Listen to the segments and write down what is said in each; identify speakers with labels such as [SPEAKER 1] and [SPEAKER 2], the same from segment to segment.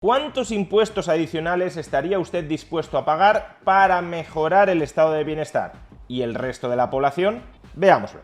[SPEAKER 1] ¿Cuántos impuestos adicionales estaría usted dispuesto a pagar para mejorar el estado de bienestar? ¿Y el resto de la población? Veámoslo.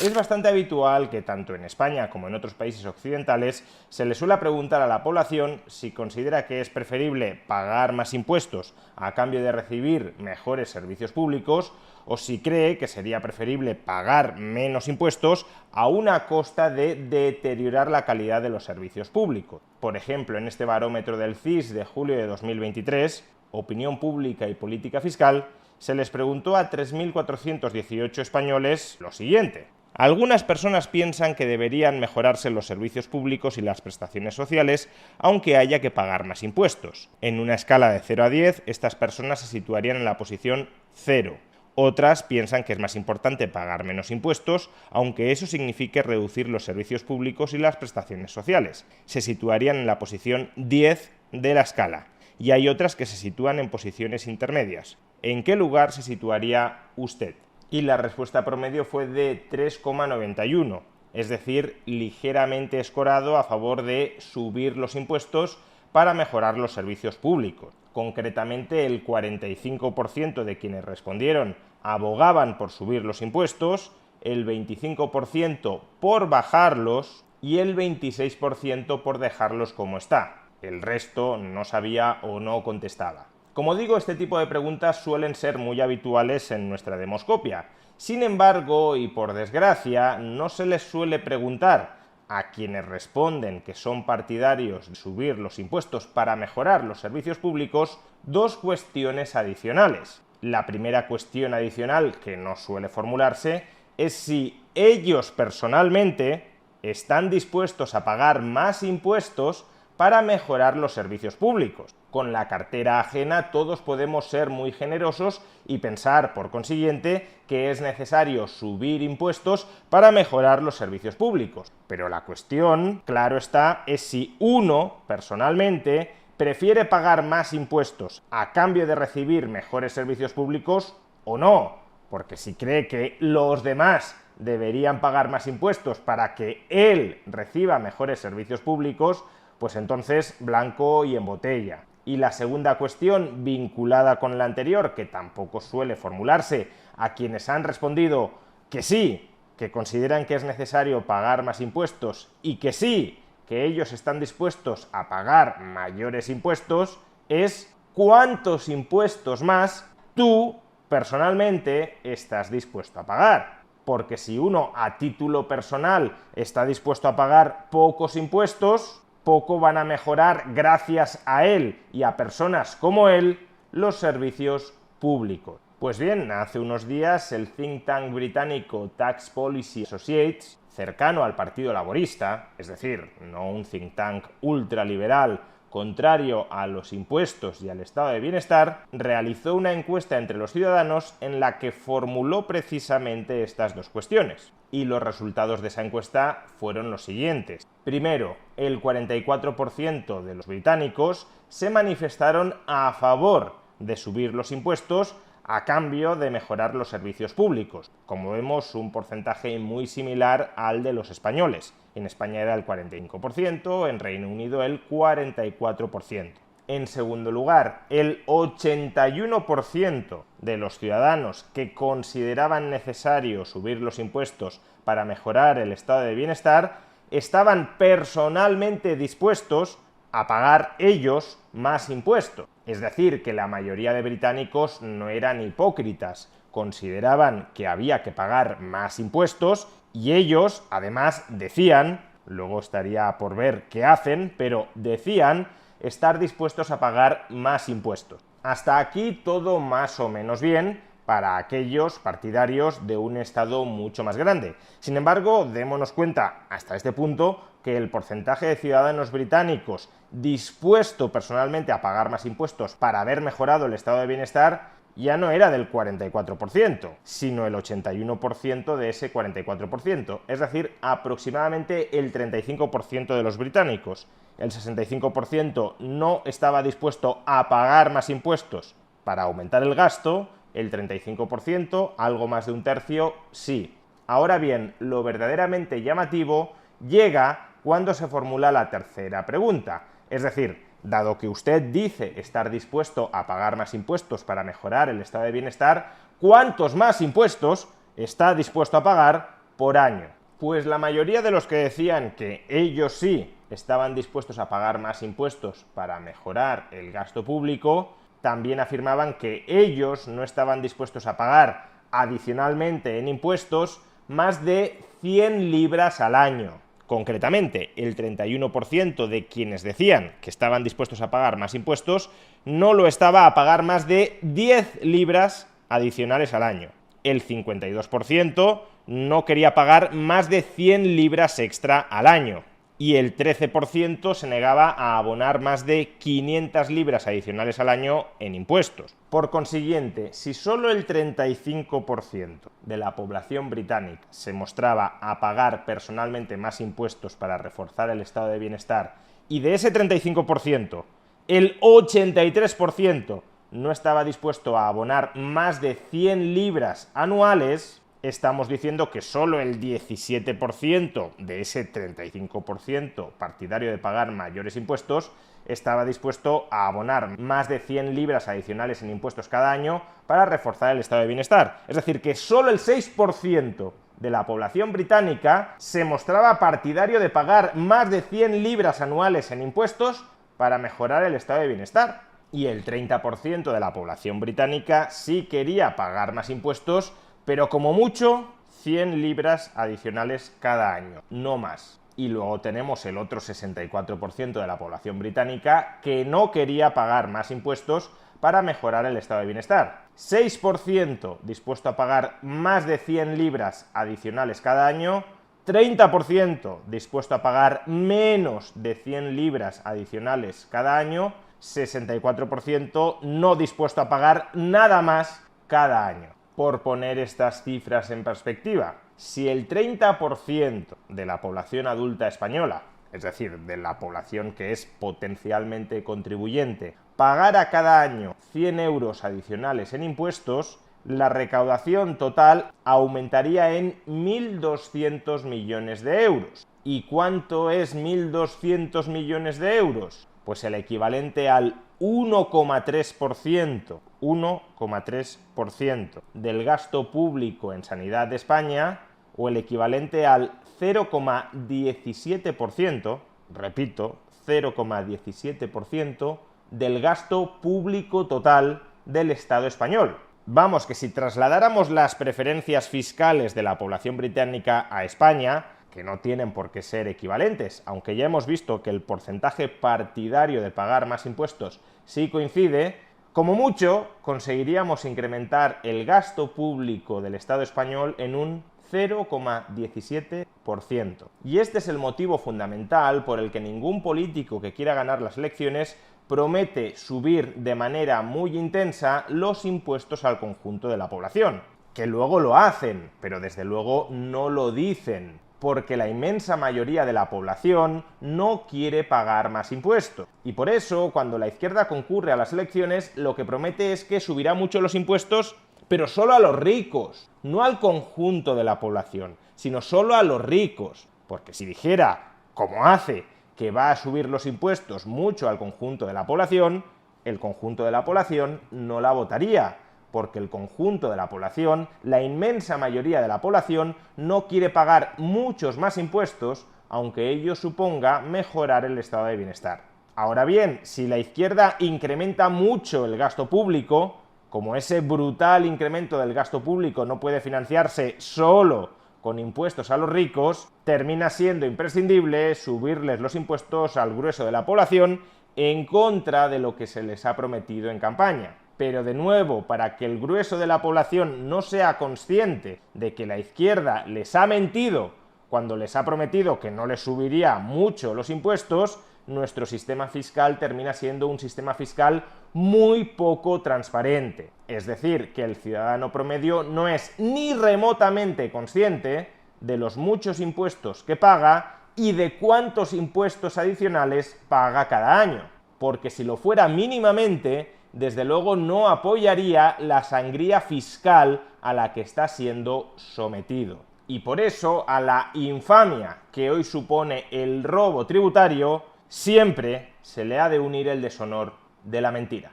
[SPEAKER 1] Es bastante habitual que tanto en España como en otros países occidentales se le suele preguntar a la población si considera que es preferible pagar más impuestos a cambio de recibir mejores servicios públicos o si cree que sería preferible pagar menos impuestos a una costa de deteriorar la calidad de los servicios públicos. Por ejemplo, en este barómetro del CIS de julio de 2023, Opinión Pública y Política Fiscal, se les preguntó a 3.418 españoles lo siguiente. Algunas personas piensan que deberían mejorarse los servicios públicos y las prestaciones sociales, aunque haya que pagar más impuestos. En una escala de 0 a 10, estas personas se situarían en la posición 0. Otras piensan que es más importante pagar menos impuestos, aunque eso signifique reducir los servicios públicos y las prestaciones sociales. Se situarían en la posición 10 de la escala. Y hay otras que se sitúan en posiciones intermedias. ¿En qué lugar se situaría usted? Y la respuesta promedio fue de 3,91, es decir, ligeramente escorado a favor de subir los impuestos para mejorar los servicios públicos. Concretamente, el 45% de quienes respondieron abogaban por subir los impuestos, el 25% por bajarlos y el 26% por dejarlos como está. El resto no sabía o no contestaba. Como digo, este tipo de preguntas suelen ser muy habituales en nuestra demoscopia. Sin embargo, y por desgracia, no se les suele preguntar a quienes responden que son partidarios de subir los impuestos para mejorar los servicios públicos dos cuestiones adicionales. La primera cuestión adicional que no suele formularse es si ellos personalmente están dispuestos a pagar más impuestos para mejorar los servicios públicos. Con la cartera ajena todos podemos ser muy generosos y pensar, por consiguiente, que es necesario subir impuestos para mejorar los servicios públicos. Pero la cuestión, claro está, es si uno, personalmente, prefiere pagar más impuestos a cambio de recibir mejores servicios públicos o no. Porque si cree que los demás deberían pagar más impuestos para que él reciba mejores servicios públicos, pues entonces blanco y en botella. Y la segunda cuestión, vinculada con la anterior, que tampoco suele formularse a quienes han respondido que sí, que consideran que es necesario pagar más impuestos y que sí, que ellos están dispuestos a pagar mayores impuestos, es ¿cuántos impuestos más tú personalmente estás dispuesto a pagar? Porque si uno a título personal está dispuesto a pagar pocos impuestos, poco van a mejorar gracias a él y a personas como él los servicios públicos. Pues bien, hace unos días el think tank británico Tax Policy Associates, cercano al Partido Laborista, es decir, no un think tank ultraliberal contrario a los impuestos y al estado de bienestar, realizó una encuesta entre los ciudadanos en la que formuló precisamente estas dos cuestiones. Y los resultados de esa encuesta fueron los siguientes. Primero, el 44% de los británicos se manifestaron a favor de subir los impuestos a cambio de mejorar los servicios públicos. Como vemos, un porcentaje muy similar al de los españoles. En España era el 45%, en Reino Unido el 44%. En segundo lugar, el 81% de los ciudadanos que consideraban necesario subir los impuestos para mejorar el estado de bienestar estaban personalmente dispuestos a pagar ellos más impuestos. Es decir, que la mayoría de británicos no eran hipócritas, consideraban que había que pagar más impuestos y ellos, además, decían, luego estaría por ver qué hacen, pero decían estar dispuestos a pagar más impuestos. Hasta aquí todo más o menos bien para aquellos partidarios de un Estado mucho más grande. Sin embargo, démonos cuenta hasta este punto que el porcentaje de ciudadanos británicos dispuesto personalmente a pagar más impuestos para haber mejorado el estado de bienestar ya no era del 44%, sino el 81% de ese 44%, es decir, aproximadamente el 35% de los británicos. El 65% no estaba dispuesto a pagar más impuestos para aumentar el gasto, el 35%, algo más de un tercio, sí. Ahora bien, lo verdaderamente llamativo llega cuando se formula la tercera pregunta. Es decir, dado que usted dice estar dispuesto a pagar más impuestos para mejorar el estado de bienestar, ¿cuántos más impuestos está dispuesto a pagar por año? Pues la mayoría de los que decían que ellos sí estaban dispuestos a pagar más impuestos para mejorar el gasto público, también afirmaban que ellos no estaban dispuestos a pagar adicionalmente en impuestos más de 100 libras al año. Concretamente, el 31% de quienes decían que estaban dispuestos a pagar más impuestos no lo estaba a pagar más de 10 libras adicionales al año. El 52% no quería pagar más de 100 libras extra al año. Y el 13% se negaba a abonar más de 500 libras adicionales al año en impuestos. Por consiguiente, si solo el 35% de la población británica se mostraba a pagar personalmente más impuestos para reforzar el estado de bienestar, y de ese 35%, el 83% no estaba dispuesto a abonar más de 100 libras anuales, estamos diciendo que solo el 17% de ese 35% partidario de pagar mayores impuestos estaba dispuesto a abonar más de 100 libras adicionales en impuestos cada año para reforzar el estado de bienestar. Es decir, que solo el 6% de la población británica se mostraba partidario de pagar más de 100 libras anuales en impuestos para mejorar el estado de bienestar. Y el 30% de la población británica sí quería pagar más impuestos, pero como mucho 100 libras adicionales cada año, no más. Y luego tenemos el otro 64% de la población británica que no quería pagar más impuestos para mejorar el estado de bienestar. 6% dispuesto a pagar más de 100 libras adicionales cada año, 30% dispuesto a pagar menos de 100 libras adicionales cada año, 64% no dispuesto a pagar nada más cada año. Por poner estas cifras en perspectiva, si el 30% de la población adulta española, es decir, de la población que es potencialmente contribuyente, pagara cada año 100 euros adicionales en impuestos, la recaudación total aumentaría en 1.200 millones de euros. ¿Y cuánto es 1.200 millones de euros? Pues el equivalente al 1,3% del gasto público en sanidad de España, o el equivalente al 0,17%, repito, 0,17% del gasto público total del Estado español. Vamos, que si trasladáramos las preferencias fiscales de la población británica a España, que no tienen por qué ser equivalentes, aunque ya hemos visto que el porcentaje partidario de pagar más impuestos sí coincide, como mucho conseguiríamos incrementar el gasto público del Estado español en un 0,17%. Y este es el motivo fundamental por el que ningún político que quiera ganar las elecciones promete subir de manera muy intensa los impuestos al conjunto de la población. Que luego lo hacen, pero desde luego no lo dicen, porque la inmensa mayoría de la población no quiere pagar más impuestos. Y por eso, cuando la izquierda concurre a las elecciones, lo que promete es que subirá mucho los impuestos, pero solo a los ricos, no al conjunto de la población, sino solo a los ricos. Porque si dijera, como hace, que va a subir los impuestos mucho al conjunto de la población, el conjunto de la población no la votaría, porque el conjunto de la población, la inmensa mayoría de la población, no quiere pagar muchos más impuestos, aunque ello suponga mejorar el estado de bienestar. Ahora bien, si la izquierda incrementa mucho el gasto público, como ese brutal incremento del gasto público no puede financiarse solo con impuestos a los ricos, termina siendo imprescindible subirles los impuestos al grueso de la población en contra de lo que se les ha prometido en campaña. Pero de nuevo, para que el grueso de la población no sea consciente de que la izquierda les ha mentido cuando les ha prometido que no les subiría mucho los impuestos, nuestro sistema fiscal termina siendo un sistema fiscal muy poco transparente. Es decir, que el ciudadano promedio no es ni remotamente consciente de los muchos impuestos que paga y de cuántos impuestos adicionales paga cada año. Porque si lo fuera mínimamente, desde luego no apoyaría la sangría fiscal a la que está siendo sometido. Y por eso a la infamia que hoy supone el robo tributario siempre se le ha de unir el deshonor de la mentira.